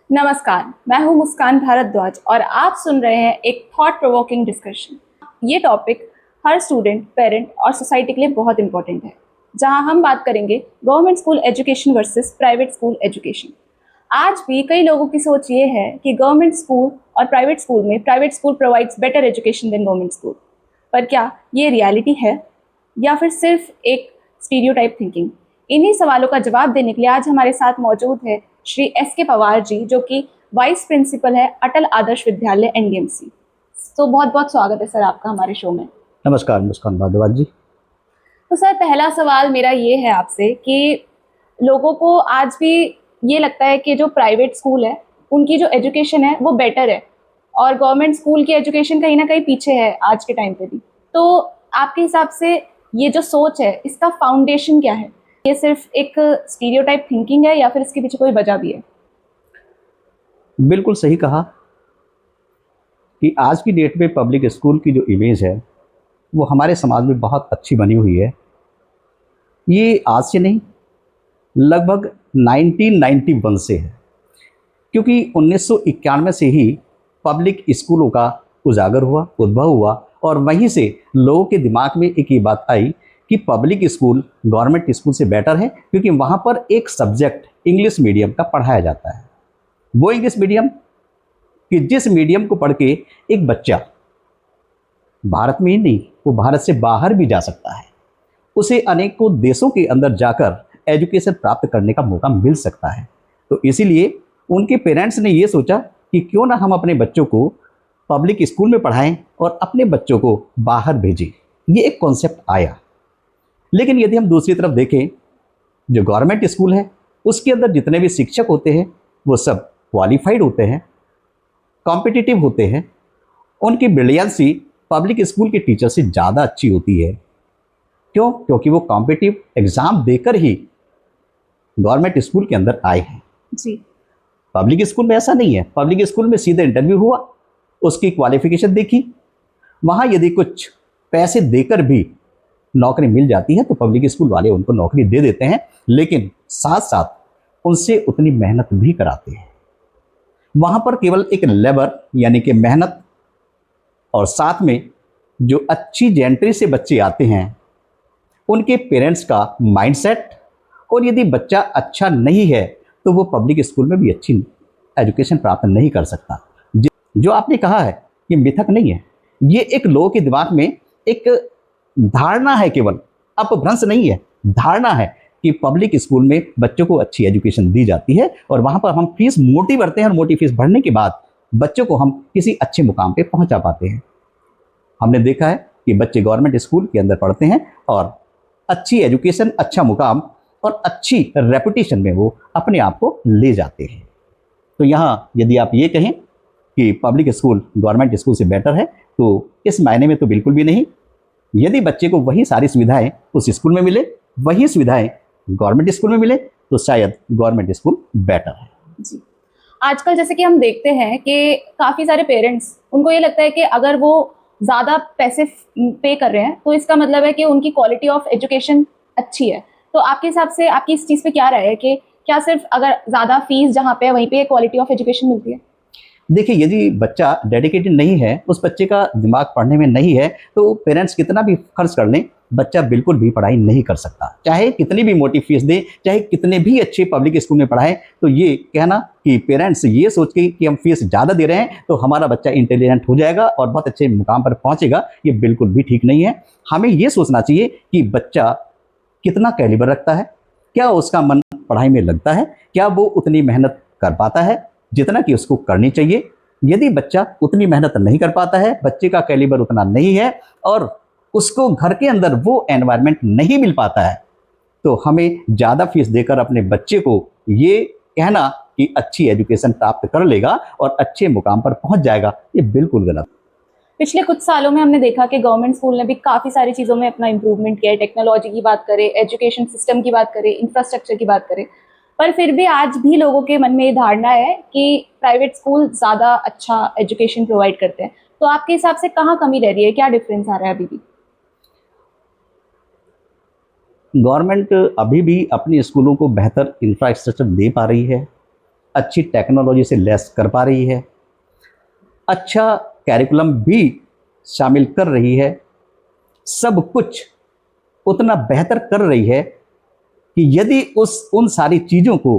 नमस्कार, मैं हूं मुस्कान भारद्वाज और आप सुन रहे हैं एक थॉट प्रोवोकिंग डिस्कशन। ये टॉपिक हर स्टूडेंट, पेरेंट और सोसाइटी के लिए बहुत इंपॉर्टेंट है, जहां हम बात करेंगे government school education versus private school education. आज भी कई लोगों की सोच ये है कि गवर्नमेंट स्कूल और private school provides better education than government school. पर क्या ये रियलिटी है या फिर सिर्फ एक स्टीरियोटाइप थिंकिंग? इन्हीं सवालों का जवाब देने के लिए आज हमारे साथ मौजूद है श्री एस.के. पवार जी, जो कि वाइस प्रिंसिपल है अटल आदर्श विद्यालय एनडीएमसी। तो बहुत बहुत स्वागत है सर आपका हमारे शो में। नमस्कार मुस्कान भारद्वाज जी। तो सर, पहला सवाल मेरा ये है आपसे कि लोगों को आज भी ये लगता है कि जो प्राइवेट स्कूल है उनकी जो एजुकेशन है वो बेटर है और गवर्नमेंट स्कूल की एजुकेशन कहीं ना कहीं पीछे है आज के टाइम पे भी। तो आपके हिसाब से ये जो सोच है इसका फाउंडेशन क्या है? ये सिर्फ एक स्टीरियोटाइप थिंकिंग है या फिर इसके पीछे कोई वजह भी है? बिल्कुल सही कहा कि आज की डेट में पब्लिक स्कूल की जो इमेज है वो हमारे समाज में बहुत अच्छी बनी हुई है। ये आज से नहीं, लगभग 1991 से है, क्योंकि 1991 से ही पब्लिक स्कूलों का उद्भव हुआ और वहीं से लोगों के दिमाग में एक ये बात आई कि पब्लिक स्कूल गवर्नमेंट स्कूल से बेटर है, क्योंकि वहाँ पर एक सब्जेक्ट इंग्लिश मीडियम का पढ़ाया जाता है। वो इंग्लिश मीडियम कि जिस मीडियम को पढ़ के एक बच्चा भारत में ही नहीं, वो भारत से बाहर भी जा सकता है, उसे अनेकों देशों के अंदर जाकर एजुकेशन प्राप्त करने का मौका मिल सकता है। तो इसीलिए उनके पेरेंट्स ने ये सोचा कि क्यों ना हम अपने बच्चों को पब्लिक स्कूल में पढ़ाएं और अपने बच्चों को बाहर भेजें। ये एक कॉन्सेप्ट आया। लेकिन यदि हम दूसरी तरफ देखें, जो गवर्नमेंट स्कूल है उसके अंदर जितने भी शिक्षक होते हैं वो सब क्वालिफाइड होते हैं, कॉम्पिटिटिव होते हैं। उनकी ब्रिलियंसी पब्लिक स्कूल के टीचर से ज़्यादा अच्छी होती है। क्यों? क्योंकि वो कॉम्पिटिटिव एग्ज़ाम देकर ही गवर्नमेंट स्कूल के अंदर आए हैं जी। पब्लिक स्कूल में ऐसा नहीं है। पब्लिक स्कूल में सीधे इंटरव्यू हुआ, उसकी क्वालिफिकेशन देखी, वहाँ यदि कुछ पैसे देकर भी नौकरी मिल जाती है तो पब्लिक स्कूल वाले उनको नौकरी दे देते हैं, लेकिन साथ साथ उनसे उतनी मेहनत भी कराते हैं। वहाँ पर केवल एक लेबर यानी कि मेहनत और साथ में जो अच्छी जेंट्री से बच्चे आते हैं उनके पेरेंट्स का माइंडसेट, और यदि बच्चा अच्छा नहीं है तो वो पब्लिक स्कूल में भी अच्छी एजुकेशन प्राप्त नहीं कर सकता। जो आपने कहा है ये मिथक नहीं है, ये एक लोगों के दिमाग में एक धारणा है, केवल अपभ्रंश नहीं है, धारणा है कि पब्लिक स्कूल में बच्चों को अच्छी एजुकेशन दी जाती है और वहाँ पर हम फीस मोटी भरते हैं और मोटी फीस भरने के बाद बच्चों को हम किसी अच्छे मुकाम पे पहुँचा पाते हैं। हमने देखा है कि बच्चे गवर्नमेंट स्कूल के अंदर पढ़ते हैं और अच्छी एजुकेशन, अच्छा मुकाम और अच्छी रेपुटेशन में वो अपने आप को ले जाते हैं। तो यहाँ यदि आप ये कहें कि पब्लिक स्कूल गवर्नमेंट स्कूल से बेटर है तो इस मायने में तो बिल्कुल भी नहीं। यदि बच्चे को वही सारी सुविधाएं उस स्कूल में मिले, वही सुविधाएं गवर्नमेंट स्कूल में मिले, तो शायद गवर्नमेंट स्कूल बेटर है। जी। आजकल जैसे कि हम देखते हैं कि काफ़ी सारे पेरेंट्स, उनको ये लगता है कि अगर वो ज़्यादा पैसे पे कर रहे हैं तो इसका मतलब है कि उनकी क्वालिटी ऑफ एजुकेशन अच्छी है। तो आपके हिसाब से आपकी इस चीज़ पे क्या राय है कि क्या सिर्फ अगर ज़्यादा फीस जहाँ पे है वहीं पे क्वालिटी ऑफ एजुकेशन मिलती है? देखिए, यदि बच्चा डेडिकेटेड नहीं है, उस बच्चे का दिमाग पढ़ने में नहीं है, तो पेरेंट्स कितना भी खर्च कर लें, बच्चा बिल्कुल भी पढ़ाई नहीं कर सकता। चाहे कितनी भी मोटी फीस दें, चाहे कितने भी अच्छे पब्लिक स्कूल में पढ़ाएं, तो ये कहना कि पेरेंट्स ये सोच के कि हम फीस ज़्यादा दे रहे हैं तो हमारा बच्चा इंटेलिजेंट हो जाएगा और बहुत अच्छे मुकाम पर पहुँचेगा, ये बिल्कुल भी ठीक नहीं है। हमें ये सोचना चाहिए कि बच्चा कितना कैलिबर रखता है, क्या उसका मन पढ़ाई में लगता है, क्या वो उतनी मेहनत कर पाता है जितना कि उसको करनी चाहिए। यदि बच्चा उतनी मेहनत नहीं कर पाता है, बच्चे का कैलिबर उतना नहीं है और उसको घर के अंदर वो एनवायरनमेंट नहीं मिल पाता है, तो हमें ज़्यादा फीस देकर अपने बच्चे को ये कहना कि अच्छी एजुकेशन प्राप्त कर लेगा और अच्छे मुकाम पर पहुंच जाएगा, ये बिल्कुल गलत। पिछले कुछ सालों में हमने देखा कि गवर्नमेंट स्कूल ने भी काफ़ी सारी चीज़ों में अपना इम्प्रूवमेंट किया है। टेक्नोलॉजी की बात करें, एजुकेशन सिस्टम की बात करें, इंफ्रास्ट्रक्चर की बात करें, पर फिर भी आज भी लोगों के मन में ये धारणा है कि प्राइवेट स्कूल ज़्यादा अच्छा एजुकेशन प्रोवाइड करते हैं। तो आपके हिसाब से कहाँ कमी रह रही है, क्या डिफरेंस आ रहा है अभी भी? गवर्नमेंट अभी भी अपने स्कूलों को बेहतर इंफ्रास्ट्रक्चर दे पा रही है, अच्छी टेक्नोलॉजी से लैस कर पा रही है, अच्छा कैरिकुलम भी शामिल कर रही है, सब कुछ उतना बेहतर कर रही है कि यदि उन सारी चीज़ों को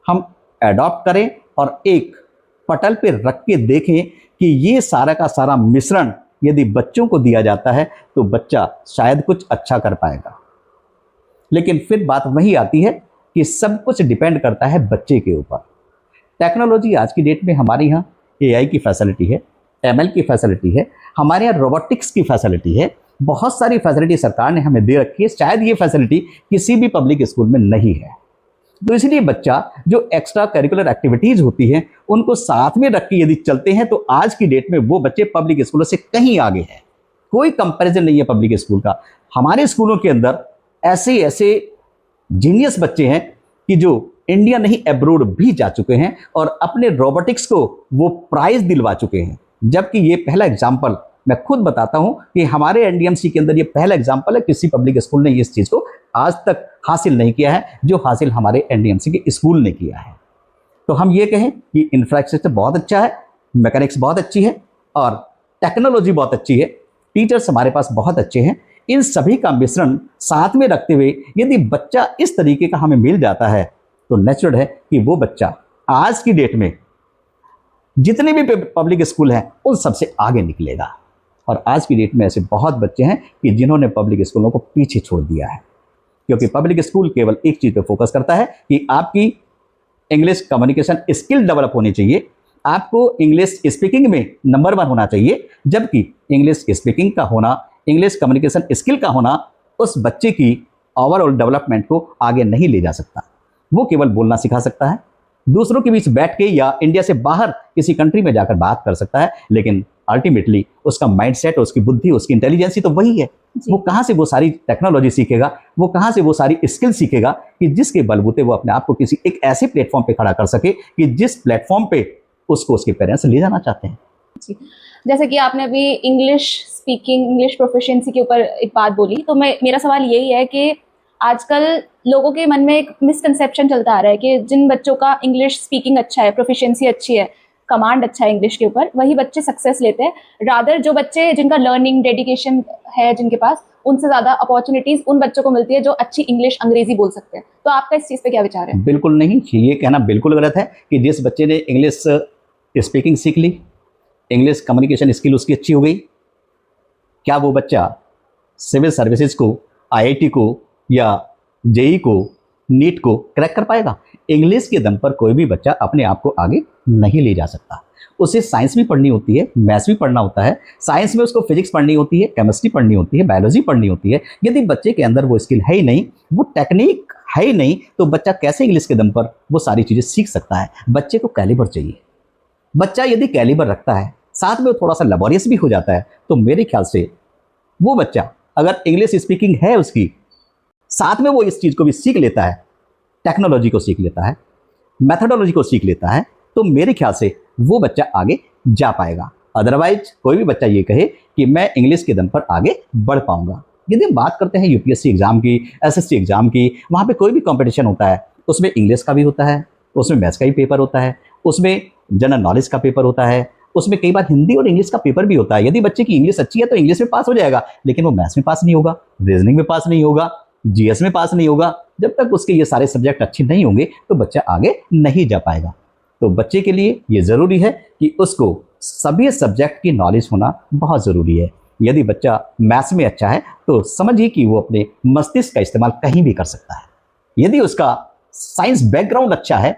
हम एडॉप्ट करें और एक पटल पे रख के देखें कि ये सारा का सारा मिश्रण यदि बच्चों को दिया जाता है तो बच्चा शायद कुछ अच्छा कर पाएगा। लेकिन फिर बात वही आती है कि सब कुछ डिपेंड करता है बच्चे के ऊपर। टेक्नोलॉजी आज की डेट में हमारे यहाँ एआई की फैसिलिटी है, एमएल की फैसिलिटी है, हमारे यहाँ रोबोटिक्स की फैसिलिटी है, बहुत सारी फैसिलिटी सरकार ने हमें दे रखी है। शायद ये फैसिलिटी किसी भी पब्लिक स्कूल में नहीं है। तो इसलिए बच्चा जो एक्स्ट्रा करिकुलर एक्टिविटीज़ होती हैं उनको साथ में रख के यदि चलते हैं तो आज की डेट में वो बच्चे पब्लिक स्कूलों से कहीं आगे हैं। कोई कंपैरिजन नहीं है पब्लिक स्कूल का। हमारे स्कूलों के अंदर ऐसे ऐसे जीनियस बच्चे हैं कि जो इंडिया नहीं एब्रोड भी जा चुके हैं और अपने रोबोटिक्स को वो प्राइज दिलवा चुके हैं। जबकि ये पहला एग्जाम्पल मैं खुद बताता हूं कि हमारे एनडीएमसी के अंदर ये पहला एग्जाम्पल है, किसी पब्लिक स्कूल ने इस चीज़ को आज तक हासिल नहीं किया है जो हासिल हमारे एनडीएमसी के स्कूल ने किया है। तो हम ये कहें कि इंफ्रास्ट्रक्चर बहुत अच्छा है, मैकेनिक्स बहुत अच्छी है और टेक्नोलॉजी बहुत अच्छी है, टीचर्स हमारे पास बहुत अच्छे हैं। इन सभी का मिश्रण साथ में रखते हुए यदि बच्चा इस तरीके का हमें मिल जाता है तो नेचुरल है कि वो बच्चा आज की डेट में जितने भी पब्लिक स्कूल हैं उन सबसे आगे निकलेगा। और आज की डेट में ऐसे बहुत बच्चे हैं कि जिन्होंने पब्लिक स्कूलों को पीछे छोड़ दिया है, क्योंकि पब्लिक स्कूल केवल एक चीज़ पे फोकस करता है कि आपकी इंग्लिश कम्युनिकेशन स्किल डेवलप होनी चाहिए, आपको इंग्लिश स्पीकिंग में नंबर 1 होना चाहिए। जबकि इंग्लिश स्पीकिंग का होना, इंग्लिश कम्युनिकेशन स्किल का होना उस बच्चे की ओवरऑल डेवलपमेंट को आगे नहीं ले जा सकता। वो केवल बोलना सिखा सकता है, दूसरों के बीच बैठ के या इंडिया से बाहर किसी कंट्री में जाकर बात कर सकता है, लेकिन अल्टीमेटली उसका माइंडसेट, उसकी बुद्धि, उसकी इंटेलिजेंसी तो वही है। वो कहाँ से वो सारी टेक्नोलॉजी सीखेगा, वो कहाँ से वो सारी स्किल सीखेगा कि जिसके बलबूते वो अपने आप को किसी एक ऐसे प्लेटफॉर्म पे खड़ा कर सके कि जिस प्लेटफॉर्म पे उसको उसके पेरेंट्स ले जाना चाहते हैं। जी, जैसे कि आपने अभी इंग्लिश स्पीकिंग, इंग्लिश प्रोफिशिएंसी के ऊपर एक बात बोली, तो मेरा सवाल यही है कि आजकल लोगों के मन में एक मिसकंसेप्शन चलता आ रहा है कि जिन बच्चों का इंग्लिश स्पीकिंग अच्छा है, प्रोफिशिएंसी अच्छी है, कमांड अच्छा है इंग्लिश के ऊपर, वही बच्चे सक्सेस लेते हैं। रादर जो बच्चे जिनका लर्निंग डेडिकेशन है, जिनके पास, उनसे ज़्यादा अपॉर्चुनिटीज़ उन बच्चों को मिलती है जो अच्छी इंग्लिश अंग्रेजी बोल सकते हैं। तो आपका इस चीज़ पे क्या विचार है? बिल्कुल नहीं, ये कहना बिल्कुल गलत है कि जिस बच्चे ने इंग्लिश स्पीकिंग सीख ली, इंग्लिश कम्युनिकेशन स्किल उसकी अच्छी हो गई, क्या वो बच्चा सिविल सर्विसेज को, आईआईटी को या जेई को, नीट को क्रैक कर पाएगा? इंग्लिश के दम पर कोई भी बच्चा अपने आप को आगे नहीं ले जा सकता। उसे साइंस भी पढ़नी होती है, मैथ्स भी पढ़ना होता है, साइंस में उसको फिजिक्स पढ़नी होती है, केमिस्ट्री पढ़नी होती है, बायोलॉजी पढ़नी होती है। यदि बच्चे के अंदर वो स्किल है ही नहीं, वो टेक्निक है ही नहीं, तो बच्चा कैसे इंग्लिश के दम पर वो सारी चीज़ें सीख सकता है? बच्चे को कैलिबर चाहिए। बच्चा यदि कैलिबर रखता है, साथ में वो थोड़ा सा लेबोरियस भी हो जाता है, तो मेरे ख्याल से वो बच्चा अगर इंग्लिश स्पीकिंग है उसकी, साथ में वो इस चीज़ को भी सीख लेता है, टेक्नोलॉजी को सीख लेता है, मैथडोलॉजी को सीख लेता है, तो मेरे ख्याल से वो बच्चा आगे जा पाएगा। अदरवाइज कोई भी बच्चा ये कहे कि मैं इंग्लिश के दम पर आगे बढ़ पाऊंगा। यदि हम बात करते हैं यूपीएससी एग्जाम की, एसएससी एग्जाम की, वहाँ पे कोई भी कंपटीशन होता है, उसमें इंग्लिश का भी होता है, उसमें मैथ्स का भी पेपर होता है, उसमें जनरल नॉलेज का पेपर होता है, उसमें कई बार हिंदी और इंग्लिश का पेपर भी होता है। यदि बच्चे की इंग्लिश अच्छी है तो इंग्लिश में पास हो जाएगा, लेकिन वो मैथ्स में पास नहीं होगा, रीजनिंग में पास नहीं होगा, जीएस में पास नहीं होगा। जब तक उसके ये सारे सब्जेक्ट अच्छे नहीं होंगे तो बच्चा आगे नहीं जा पाएगा। तो बच्चे के लिए ये ज़रूरी है कि उसको सभी सब्जेक्ट की नॉलेज होना बहुत ज़रूरी है। यदि बच्चा मैथ्स में अच्छा है तो समझिए कि वो अपने मस्तिष्क का इस्तेमाल कहीं भी कर सकता है। यदि उसका साइंस बैकग्राउंड अच्छा है,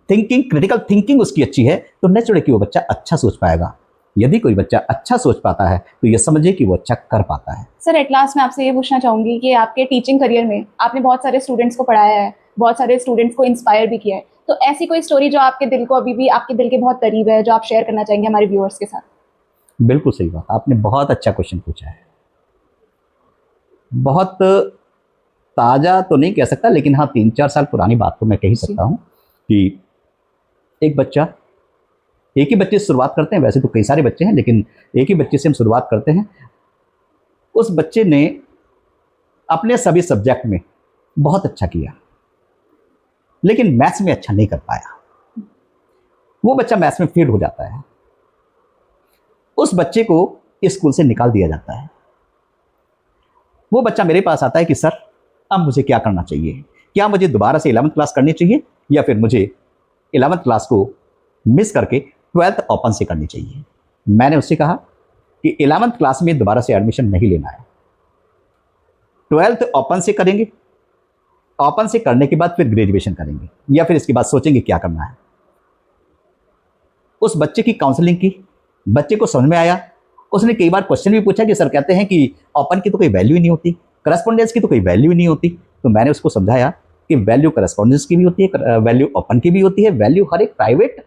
थिंकिंग, क्रिटिकल थिंकिंग उसकी अच्छी है, तो नेचुरल कि वो बच्चा अच्छा सोच पाएगा। यदि कोई बच्चा अच्छा सोच पाता है तो ये समझिए कि वो अच्छा कर पाता है। सर, एट लास्ट मैं आपसे ये पूछना चाहूँगी कि आपके टीचिंग करियर में आपने बहुत सारे स्टूडेंट्स को पढ़ाया है, बहुत सारे स्टूडेंट्स को इंस्पायर भी किया है, तो ऐसी कोई स्टोरी जो आपके दिल को अभी भी आपके दिल के बहुत करीब है, जो आप शेयर करना चाहेंगे हमारे व्यूअर्स के साथ? बिल्कुल सही बात, आपने बहुत अच्छा क्वेश्चन पूछा है। बहुत ताज़ा तो नहीं कह सकता, लेकिन हाँ 3-4 साल पुरानी बात तो मैं कह ही सकता हूँ कि एक ही बच्चे से शुरुआत करते हैं। वैसे तो कई सारे बच्चे हैं, लेकिन एक ही बच्चे से हम शुरुआत करते हैं। उस बच्चे ने अपने सभी सब्जेक्ट में बहुत अच्छा किया, लेकिन मैथ्स में अच्छा नहीं कर पाया। वो बच्चा मैथ्स में फेल हो जाता है, उस बच्चे को स्कूल से निकाल दिया जाता है। वो बच्चा मेरे पास आता है कि सर अब मुझे क्या करना चाहिए, क्या मुझे दोबारा से 11th क्लास करनी चाहिए या फिर मुझे 11th क्लास को मिस करके 12th ओपन से करनी चाहिए। मैंने उससे कहा कि 11th क्लास में दोबारा से एडमिशन नहीं लेना है, 12th ओपन से करेंगे, ओपन से करने के बाद फिर ग्रेजुएशन करेंगे या फिर इसके बाद सोचेंगे क्या करना है। उस बच्चे की काउंसलिंग की, बच्चे को समझ में आया। उसने कई बार क्वेश्चन भी पूछा कि सर कहते हैं कि ओपन की तो कोई वैल्यू ही नहीं होती, करस्पॉन्डेंस की तो कोई वैल्यू ही नहीं होती। तो मैंने उसको समझाया कि वैल्यू करस्पॉन्डेंस की भी होती है, वैल्यू ओपन की भी होती है, वैल्यू हर एक प्राइवेट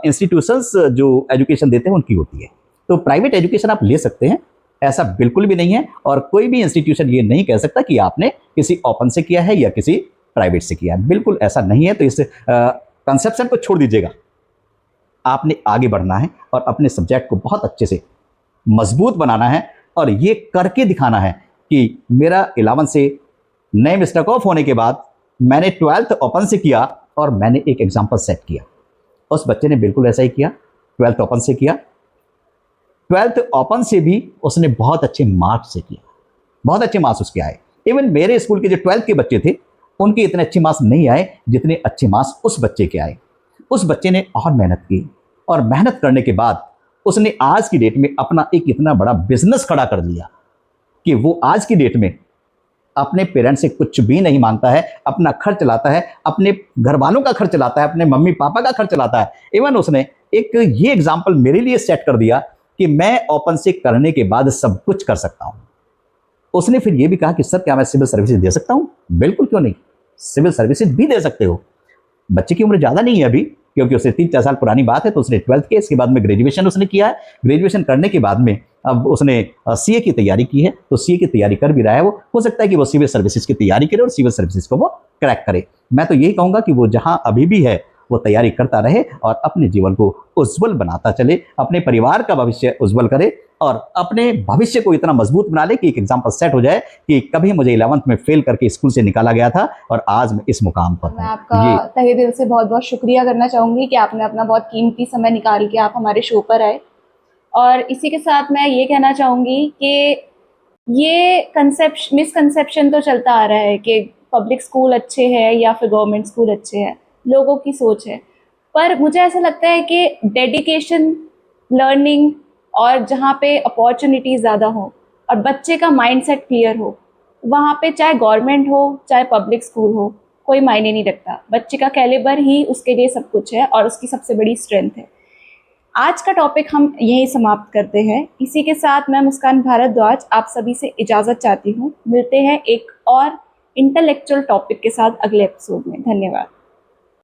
इंस्टीट्यूशंस जो एजुकेशन देते हैं उनकी होती है। तो प्राइवेट एजुकेशन आप ले सकते हैं, ऐसा बिल्कुल भी नहीं है, और कोई भी इंस्टीट्यूशन ये नहीं कह सकता कि आपने किसी ओपन से किया है या किसी प्राइवेट से किया है, बिल्कुल ऐसा नहीं है। तो इस कंसेप्शन को छोड़ दीजिएगा, आपने आगे बढ़ना है और अपने सब्जेक्ट को बहुत अच्छे से मजबूत बनाना है और ये करके दिखाना है कि मेरा 11 से नेम स्टक ऑफ होने के बाद मैंने 12th ओपन से किया और मैंने एक एग्जाम्पल सेट किया। उस बच्चे ने बिल्कुल ऐसा ही किया, 12th ओपन से किया, 12th ओपन से भी उसने बहुत अच्छे मार्क्स से किया, बहुत अच्छे मार्क्स उसके आए। इवन मेरे स्कूल के जो 12th के बच्चे थे उनके इतने अच्छे मार्क्स नहीं आए जितने अच्छे मार्क्स उस बच्चे के आए। उस बच्चे ने और मेहनत की और मेहनत करने के बाद उसने आज की डेट में अपना एक इतना बड़ा बिजनेस खड़ा कर लिया कि वो आज की डेट में अपने पेरेंट्स से कुछ भी नहीं मांगता है, अपना खर्च चलाता है, अपने घर वालों का खर्च चलाता है, अपने मम्मी पापा का खर्च चलाता है। इवन उसने एक ये एग्जाम्पल मेरे लिए सेट कर दिया कि मैं ओपन से करने के बाद सब कुछ कर सकता हूं। उसने फिर ये भी कहा कि सर क्या मैं सिविल सर्विसेज दे सकता हूं? बिल्कुल, क्यों नहीं, सिविल सर्विसेज भी दे सकते हो। बच्चे की उम्र ज़्यादा नहीं है अभी, क्योंकि उसने 3-4 साल पुरानी बात है। तो उसने 12th किया, इसके बाद में ग्रेजुएशन उसने किया है। ग्रेजुएशन करने के बाद में अब उसने सीए की तैयारी की है, तो सीए की तैयारी कर भी रहा है। वो हो सकता है कि वो सिविल सर्विसेज की तैयारी करे और सिविल सर्विसेज को वो क्रैक करे। मैं तो यही कहूँगा कि वो जहाँ अभी भी है वो तैयारी करता रहे और अपने जीवन को उज्जवल बनाता चले, अपने परिवार का भविष्य उज्जवल करे और अपने भविष्य को इतना मजबूत बना ले कि एक एग्जाम्पल सेट हो जाए कि कभी मुझे 11th में फेल करके स्कूल से निकाला गया था और आज मैं इस मुकाम पर मैं आपका तहे दिल से बहुत बहुत शुक्रिया करना चाहूँगी कि आपने अपना बहुत कीमती समय निकाल के आप हमारे शो पर आए। और इसी के साथ मैं ये कहना चाहूँगी कि ये मिसकंसेप्शन तो चलता आ रहा है कि पब्लिक स्कूल अच्छे हैं या फिर गवर्नमेंट स्कूल अच्छे हैं, लोगों की सोच है। पर मुझे ऐसा लगता है कि डेडिकेशन, लर्निंग और जहाँ पे अपॉर्चुनिटी ज़्यादा हो और बच्चे का माइंडसेट क्लियर हो, वहाँ पे चाहे गवर्नमेंट हो चाहे पब्लिक स्कूल हो, कोई मायने नहीं रखता। बच्चे का कैलिबर ही उसके लिए सब कुछ है और उसकी सबसे बड़ी स्ट्रेंथ है। आज का टॉपिक हम यहीं समाप्त करते हैं। इसी के साथ मैं मुस्कान भारद्वाज आप सभी से इजाज़त चाहती हूँ। मिलते हैं एक और इंटेलेक्चुअल टॉपिक के साथ अगले एपिसोड में। धन्यवाद।